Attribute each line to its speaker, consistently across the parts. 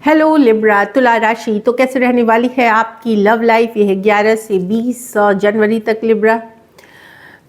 Speaker 1: Hello Libra, तुला राशि तो कैसे रहने वाली है आपकी लव लाइफ। ये है 11 से 20 जनवरी तक लिब्रा।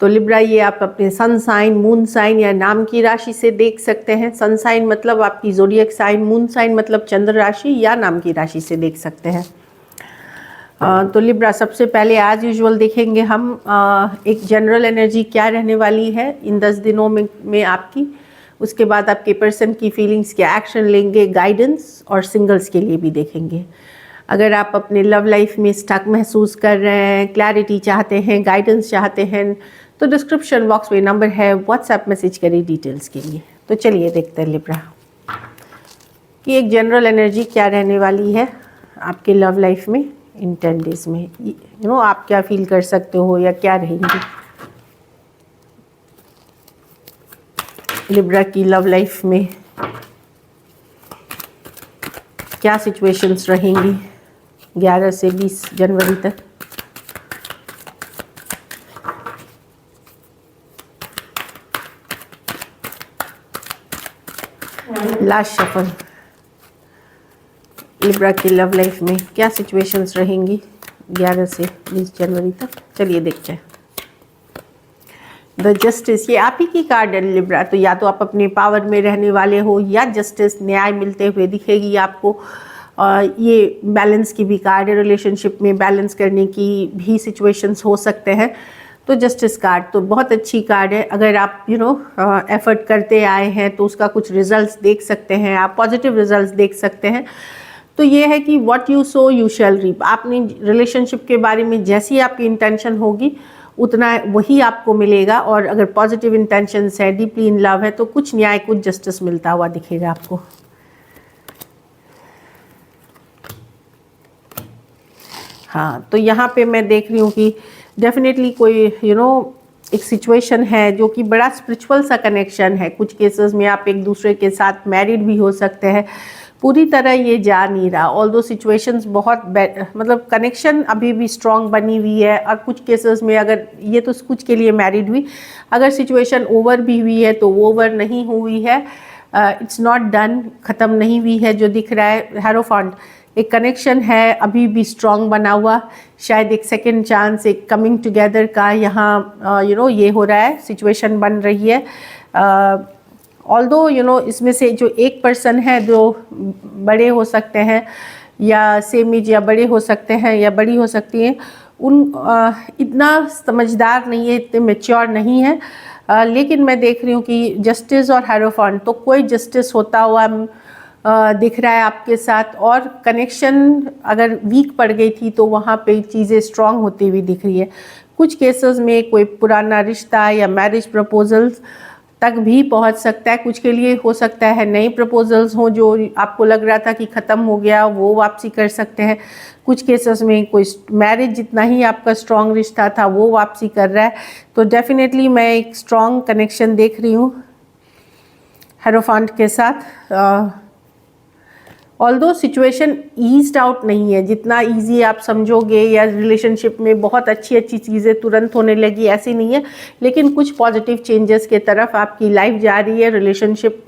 Speaker 1: तो लिब्रा ये आप अपने सन साइन, मून साइन या नाम की राशि से देख सकते हैं। सन साइन मतलब आपकी ज़ोडिएक साइन, मून साइन मतलब चंद्र राशि या नाम की राशि से देख सकते हैं। तो लिब्रा सबसे पहले एज यूजुअल देखेंगे हम एक जनरल एनर्जी क्या रहने वाली है इन 10 दिनों में आपकी। उसके बाद आपके पर्सन की फीलिंग्स के एक्शन लेंगे, गाइडेंस, और सिंगल्स के लिए भी देखेंगे। अगर आप अपने लव लाइफ में स्टक महसूस कर रहे हैं, क्लैरिटी चाहते हैं, गाइडेंस चाहते हैं, तो डिस्क्रिप्शन बॉक्स में नंबर है, व्हाट्सएप मैसेज करिए डिटेल्स के लिए। तो चलिए देखते हैं लिब्रा कि एक जनरल एनर्जी क्या रहने वाली है आपके लव लाइफ में इन 10 डेज में। आप क्या फील कर सकते हो या क्या रहेंगी लिब्रा की लव लाइफ में, क्या सिचुएशंस रहेंगी 11 से 20 जनवरी तक। लास्ट शफल लिब्रा की लव लाइफ में क्या सिचुएशंस रहेंगी 11 से 20 जनवरी तक। चलिए देखते हैं। द जस्टिस, ये आप ही की कार्ड है लिब्रा। तो या तो आप अपने पावर में रहने वाले हो या जस्टिस, न्याय मिलते हुए दिखेगी आपको। ये बैलेंस की भी कार्ड है, रिलेशनशिप में बैलेंस करने की भी सिचुएशंस हो सकते हैं। तो जस्टिस कार्ड तो बहुत अच्छी कार्ड है। अगर आप एफर्ट करते आए हैं तो उसका कुछ रिजल्ट्स देख सकते हैं, आप पॉजिटिव रिजल्ट्स देख सकते हैं। तो ये है कि what you sow you shall reap. आपने रिलेशनशिप के बारे में जैसी आपकी इंटेंशन होगी उतना वही आपको मिलेगा। और अगर पॉजिटिव इंटेंशंस है, डीपली इन लव है, तो कुछ न्याय, कुछ जस्टिस मिलता हुआ दिखेगा आपको। हाँ, तो यहाँ पे मैं देख रही हूँ कि डेफिनेटली कोई एक सिचुएशन है जो कि बड़ा स्पिरिचुअल सा कनेक्शन है। कुछ केसेस में आप एक दूसरे के साथ मैरिड भी हो सकते हैं। पूरी तरह ये जा नहीं रहा, ऑल्दो सिचुएशंस बहुत मतलब कनेक्शन अभी भी स्ट्रॉन्ग बनी हुई है। और कुछ केसेस में अगर ये तो कुछ के लिए मैरिड हुई, अगर सिचुएशन ओवर भी हुई है तो वो ओवर नहीं हुई है, इट्स नॉट डन, ख़त्म नहीं हुई है। जो दिख रहा है हेरोफेंट, एक कनेक्शन है अभी भी स्ट्रॉन्ग बना हुआ। शायद एक सेकेंड चांस, एक कमिंग टुगेदर का यहाँ ये हो रहा है, सिचुएशन बन रही है। ऑल्दो इसमें से जो एक पर्सन है जो बड़े हो सकते हैं या सेम एज या बड़े हो सकते हैं या बड़ी हो सकती हैं, उन इतना समझदार नहीं है, इतने मैच्योर नहीं है। लेकिन मैं देख रही हूँ कि जस्टिस और हेरोफेंट, तो कोई जस्टिस होता हुआ दिख रहा है आपके साथ। और कनेक्शन अगर वीक पड़ गई थी तो वहाँ पे चीज़ें स्ट्रॉन्ग होती हुई दिख रही है। कुछ केसेस में कोई पुराना रिश्ता या मैरिज प्रपोजल्स तक भी पहुंच सकता है। कुछ के लिए हो सकता है नए प्रपोजल्स हों जो आपको लग रहा था कि ख़त्म हो गया, वो वापसी कर सकते हैं। कुछ केसेस में कोई मैरिज जितना ही आपका स्ट्रॉन्ग रिश्ता था वो वापसी कर रहा है। तो डेफिनेटली मैं एक स्ट्रॉन्ग कनेक्शन देख रही हूँ हेरोफेंट के साथ। ऑल्दो सिचुएशन ईज्ड आउट नहीं है, जितना ईजी आप समझोगे या रिलेशनशिप में बहुत अच्छी अच्छी चीज़ें तुरंत होने लगी, ऐसी नहीं है। लेकिन कुछ पॉजिटिव चेंजेस के तरफ आपकी लाइफ जा रही है। रिलेशनशिप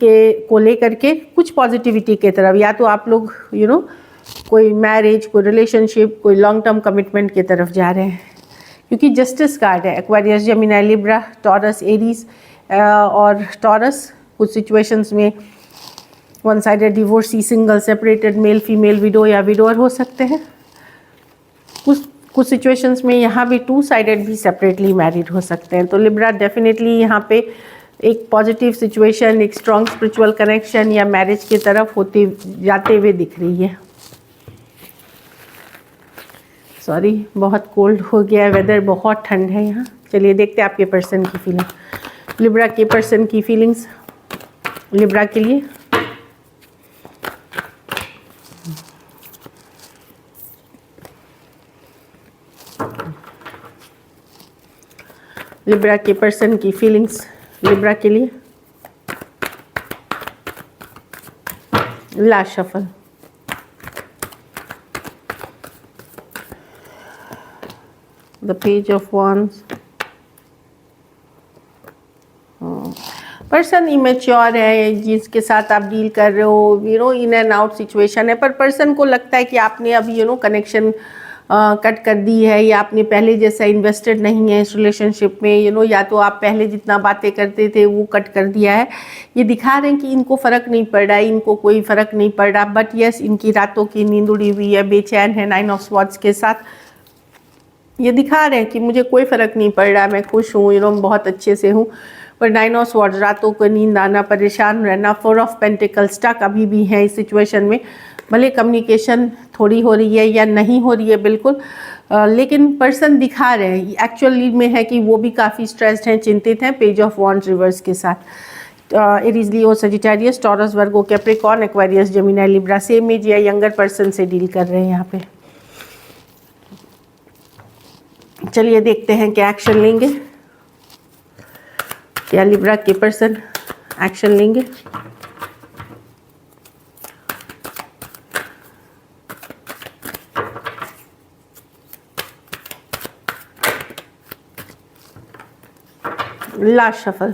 Speaker 1: के को लेकर के कुछ पॉजिटिविटी के तरफ, या तो आप लोग कोई मैरिज, कोई रिलेशनशिप, कोई लॉन्ग टर्म कमिटमेंट की तरफ जा रहे हैं। क्योंकि जस्टिस कार्ड है, Aquarius, Gemini, Libra, taurus, Aries और टॉरस। कुछ सिचुएशंस में one sided divorcee, single, separated, male female, window या विडोअर हो सकते हैं। कुछ सिचुएशंस में यहाँ भी टू साइडेड भी सेपरेटली मैरिड हो सकते हैं। तो लिब्रा डेफिनेटली यहाँ पे एक पॉजिटिव सिचुएशन, एक स्ट्रॉन्ग स्पिरिचुअल कनेक्शन या मैरिज की तरफ होते जाते हुए दिख रही है। सॉरी, बहुत कोल्ड हो गया है वेदर, बहुत ठंड है यहाँ। चलिए देखते हैं आपके पर्सन की फीलिंग, लिब्रा के पर्सन की फीलिंग्स लिब्रा के लिए। लिब्रा के पर्सन की फीलिंग्स लिब्रा के लिए। Last shuffle, the page of wands। पर पर्सन इमेच्योर है जिसके साथ आप डील कर रहे हो, इन एंड आउट सिचुएशन है, पर पर्सन को लगता है कि आपने अभी कनेक्शन कट कर दी है, या आपने पहले जैसा इन्वेस्टेड नहीं है इस रिलेशनशिप में, या तो आप पहले जितना बातें करते थे वो कट कर दिया है। ये दिखा रहे हैं कि इनको फ़र्क नहीं पड़ रहा है, इनको कोई फ़र्क नहीं पड़ रहा, बट यस इनकी रातों की नींद उड़ी हुई है, बेचैन है 9 ऑफ स्वॉर्ड्स के साथ। ये दिखा रहे हैं कि मुझे कोई फ़र्क नहीं पड़ रहा, मैं खुश हूँ, बहुत अच्छे से हूँ, पर 9 ऑफ स्वॉर्ड्स, रातों को नींद आना, परेशान रहना, 4 ऑफ पेंटिकल्स, स्टक अभी भी है इस सिचुएशन में। भले कम्युनिकेशन थोड़ी हो रही है या नहीं हो रही है बिल्कुल, लेकिन पर्सन दिखा रहे हैं एक्चुअली में है कि वो भी काफ़ी स्ट्रेस्ड हैं, चिंतित हैं, पेज ऑफ वॉन्ड्स रिवर्स के साथ। Aries, Leo, Sagittarius, Taurus, Virgo, Capricorn, Aquarius, Gemini, Libra, same age या यंगर पर्सन से डील कर रहे हैं यहाँ पे। चलिए देखते हैं क्या एक्शन लेंगे, क्या लिब्रा के पर्सन एक्शन लेंगे। Last shuffle,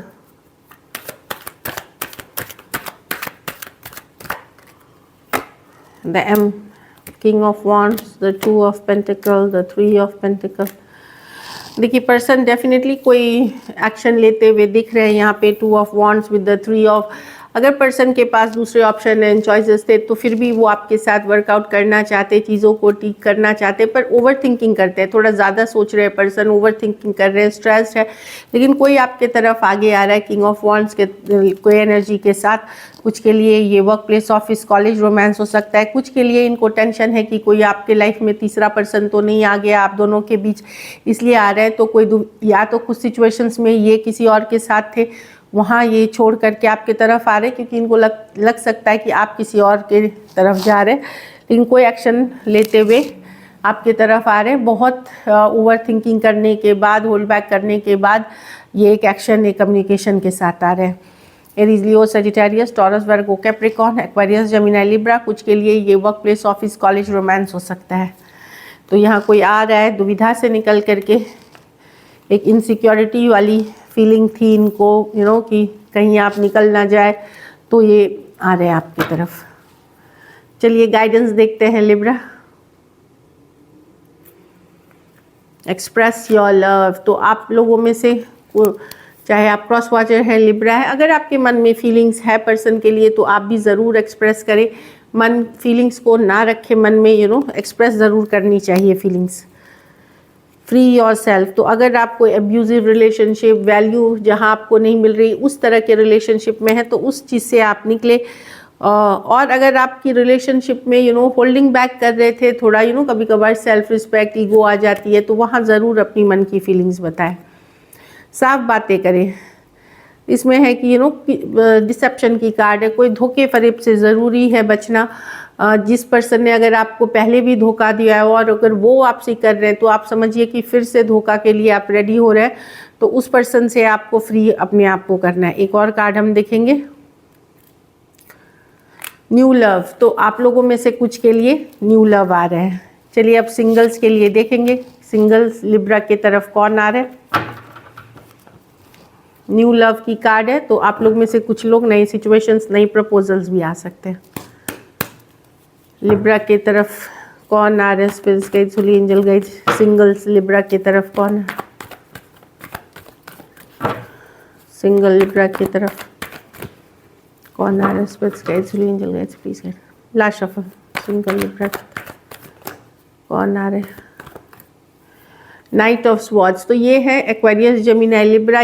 Speaker 1: the M, King of Wands, the 2 of Pentacles, the 3 of Pentacles। देखिए पर्सन डेफिनेटली कोई एक्शन लेते हुए दिख रहे हैं यहाँ पे, 2 of wands with the 3 of. अगर पर्सन के पास दूसरे ऑप्शन एंड चॉइसेस थे तो फिर भी वो आपके साथ वर्कआउट करना चाहते, चीज़ों को ठीक करना चाहते, पर ओवर थिंकिंग करते हैं, थोड़ा ज़्यादा सोच रहे हैं पर्सन, ओवर थिंकिंग कर रहे हैं, स्ट्रेस्ड है। लेकिन कोई आपके तरफ आगे आ रहा है किंग ऑफ वॉन्ड्स के कोई एनर्जी के साथ। कुछ के लिए ये work place, office, college romance हो सकता है, कुछ के लिए इनको टेंशन है कि कोई आपके लाइफ में तीसरा पर्सन तो नहीं आ गया आप दोनों के बीच, इसलिए आ रहे हैं। तो कोई या तो कुछ सिचुएशंस में ये किसी और के साथ थे, वहाँ ये छोड़ करके आपके तरफ आ रहे हैं, क्योंकि इनको लग सकता है कि आप किसी और के तरफ जा रहे हैं, लेकिन कोई एक्शन लेते हुए आपके तरफ आ रहे हैं। बहुत ओवर थिंकिंग करने के बाद, होल्ड बैक करने के बाद ये एक एक्शन, एक कम्युनिकेशन के साथ आ रहे हैं। Aries, Leo, Sagittarius, Taurus, Virgo, Capricorn, Aquarius, Gemini, Libra. कुछ के लिए ये work place, office, college romance हो सकता है। तो यहाँ कोई आ रहा है दुविधा से निकल करके, एक इनसिक्योरिटी वाली फीलिंग थी इनको, कि कहीं आप निकल ना जाए, तो ये आ रहे हैं आपकी तरफ। चलिए गाइडेंस देखते हैं लिब्रा। Express your love. तो आप लोगों में से चाहे आप क्रॉस वॉचर है, लिब्रा है, अगर आपके मन में फीलिंग्स है पर्सन के लिए तो आप भी ज़रूर एक्सप्रेस करें। मन फीलिंग्स को ना रखे मन में, एक्सप्रेस ज़रूर करनी चाहिए फीलिंग्स। Free your self. तो अगर आप कोई एब्यूजिव रिलेशनशिप, वैल्यू जहाँ आपको नहीं मिल रही, उस तरह के रिलेशनशिप में है तो उस चीज़ से आप निकले। और अगर आपकी रिलेशनशिप में होल्डिंग बैक कर रहे थे थोड़ा, कभी कभार सेल्फ रिस्पेक्ट, ईगो आ जाती है, तो वहाँ ज़रूर अपनी मन की फीलिंग्स बताएं, साफ बातें करें। इसमें है कि डिसेप्शन की कार्ड है, कोई धोखे फरेब से ज़रूरी है बचना। जिस पर्सन ने अगर आपको पहले भी धोखा दिया है और अगर वो आपसे कर रहे हैं तो आप समझिए कि फिर से धोखा के लिए आप रेडी हो रहे हैं, तो उस पर्सन से आपको फ्री अपने आप को करना है। एक और कार्ड हम देखेंगे, न्यू लव। तो आप लोगों में से कुछ के लिए न्यू लव आ रहे हैं। चलिए अब सिंगल्स के लिए देखेंगे, सिंगल्स लिब्रा की तरफ कौन आ रहे हैं। न्यू लव की कार्ड है, तो आप लोग में से कुछ लोग नई सिचुएशंस, नई प्रपोजल्स भी आ सकते हैं। लिब्रा की तरफ कौन आ रहा है, spirits guides, holy angel guides, singles Libra की तरफ कौन है, सिंगल लिब्रा की तरफ कौन आ रहा है, spirits guides, holy angel guides, please guide. Last shuffle, single Libra कौन आ रहे हैं, नाइट ऑफ स्वॉर्ड्स। तो ये है एक्वेरियस, जेमिनी, लिब्रा।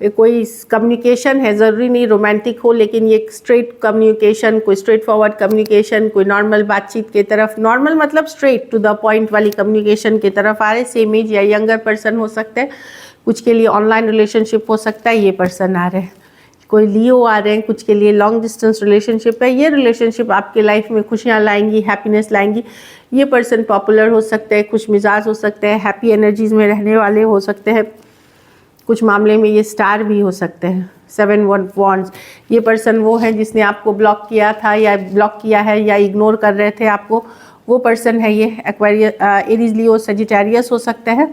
Speaker 1: ये कोई कम्युनिकेशन है, ज़रूरी नहीं रोमांटिक हो, लेकिन ये स्ट्रेट कम्युनिकेशन, कोई स्ट्रेट फॉरवर्ड कम्युनिकेशन, कोई नॉर्मल बातचीत की तरफ, नॉर्मल मतलब स्ट्रेट टू द पॉइंट वाली कम्युनिकेशन की तरफ आ रहे। सेम एज या यंगर पर्सन हो सकते हैं, कुछ के लिए ऑनलाइन रिलेशनशिप हो सकता है, ये पर्सन आ रहे हैं। कोई लियो आ रहे हैं, कुछ के लिए लॉन्ग डिस्टेंस रिलेशनशिप है। ये रिलेशनशिप आपके लाइफ में खुशियाँ लाएंगी, हैप्पीनेस लाएंगी। ये पर्सन पॉपुलर हो सकते हैं, खुश मिजाज हो सकते हैं, हैप्पी एनर्जीज में रहने वाले हो सकते हैं। कुछ मामले में ये स्टार भी हो सकते हैं। 7 वॉन्ड्स, ये पर्सन वो है जिसने आपको ब्लॉक किया था या ब्लॉक किया है या इग्नोर कर रहे थे आपको, वो पर्सन है ये। एक्वेरियस, एरीज, लियो, सजिटेरियस हो सकता है।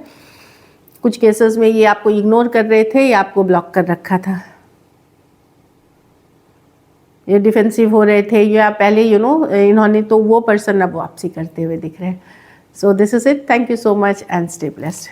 Speaker 1: कुछ केसेस में ये आपको इग्नोर कर रहे थे या आपको ब्लॉक कर रखा था, ये डिफेंसिव हो रहे थे या पहले इन्होंने तो वो पर्सन अब वापसी करते हुए दिख रहे हैं। So this is it, thank you so much and stay blessed.